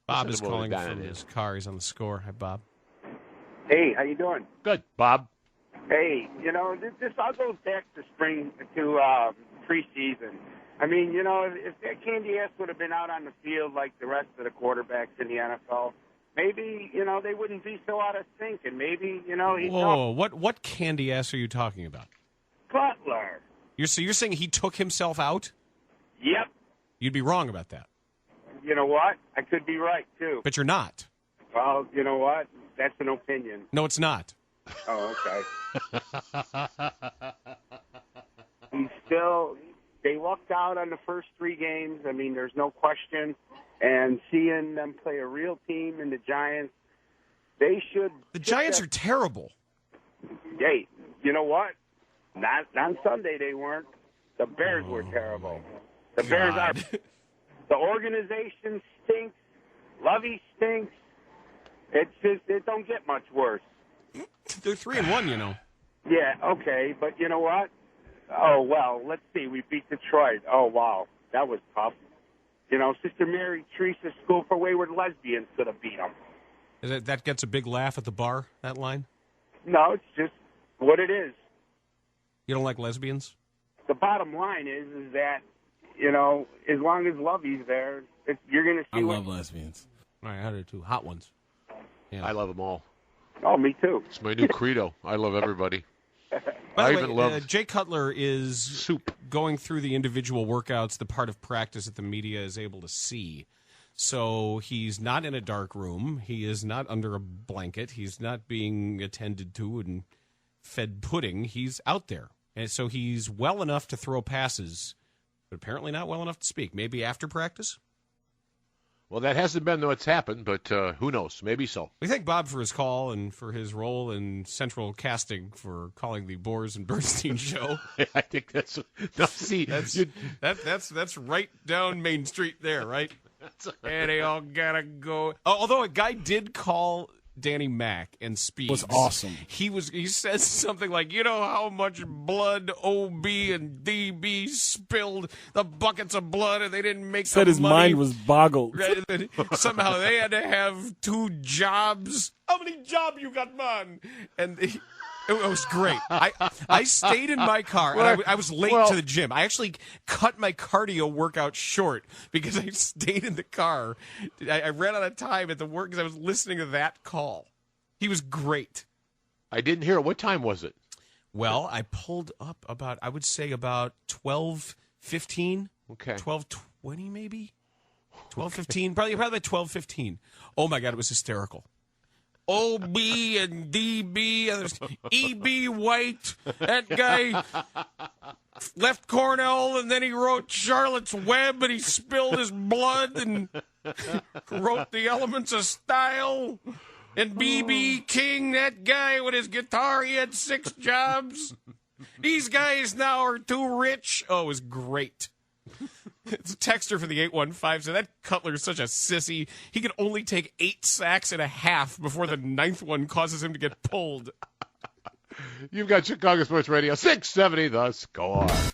Bob is calling from his car. He's on the score. Hi, Bob. Hey, how you doing? Good, Bob. Hey, this all goes back to spring, to preseason. I mean, if that candy ass would have been out on the field like the rest of the quarterbacks in the NFL, maybe, they wouldn't be so out of sync, and maybe, Whoa, what candy ass are you talking about? Butler. You're saying he took himself out? Yep. You'd be wrong about that. You know what? I could be right, too. But you're not. Well, you know what? That's an opinion. No, it's not. Oh, okay. They lucked out on the first 3 games. I mean, there's no question. And seeing them play a real team in the Giants, they should. The Giants are terrible. Hey, you know what? Not on Sunday they weren't. The Bears were terrible. The Bears are. The organization stinks. Lovey stinks. It don't get much worse. They're 3-1, Yeah, okay, but you know what? Oh, well, let's see. We beat Detroit. Oh, wow. That was tough. Sister Mary Teresa School for Wayward Lesbians could have beat them. That gets a big laugh at the bar, that line? No, it's just what it is. You don't like lesbians? The bottom line is that, as long as Lovey's there, you're going to see. I love lesbians. All right, I do too. Hot ones. Yeah. I love them all. Oh, me too. It's my new credo. I love everybody. By the I even way, love Jay Cutler is soup. Going through the individual workouts, the part of practice that the media is able to see. So he's not in a dark room. He is not under a blanket. He's not being attended to and fed pudding. He's out there. And so he's well enough to throw passes, but apparently not well enough to speak. Maybe after practice? Well, that hasn't been what's happened, but who knows? Maybe so. We thank Bob for his call and for his role in central casting for calling the Boers and Bernstein show. I think that's no. See, that's right down Main Street there, right? And they all gotta go. Although a guy did call Danny Mac and speak. Was awesome. He says something like, how much blood OB and DB spilled, the buckets of blood, and they didn't make Said the his money. mind was boggled. Right, and somehow they had to have 2 jobs. How many jobs you got, man? And it was great. I stayed in my car, and I was late to the gym. I actually cut my cardio workout short because I stayed in the car. I ran out of time at the work because I was listening to that call. He was great. I didn't hear it. What time was it? Well, I pulled up about 12:15. Okay. 12:20 maybe? 12:15. Probably 12:15. Oh, my God, it was hysterical. OB and DB, and EB White, that guy left Cornell, and then he wrote Charlotte's Web, and he spilled his blood and wrote The Elements of Style. And B.B. King, that guy with his guitar, he had 6 jobs. These guys now are too rich. Oh, it was great. It's a texter for the 815 said that Cutler is such a sissy. He can only take 8 sacks and a half before the 9th one causes him to get pulled. You've got Chicago Sports Radio 670, The Score.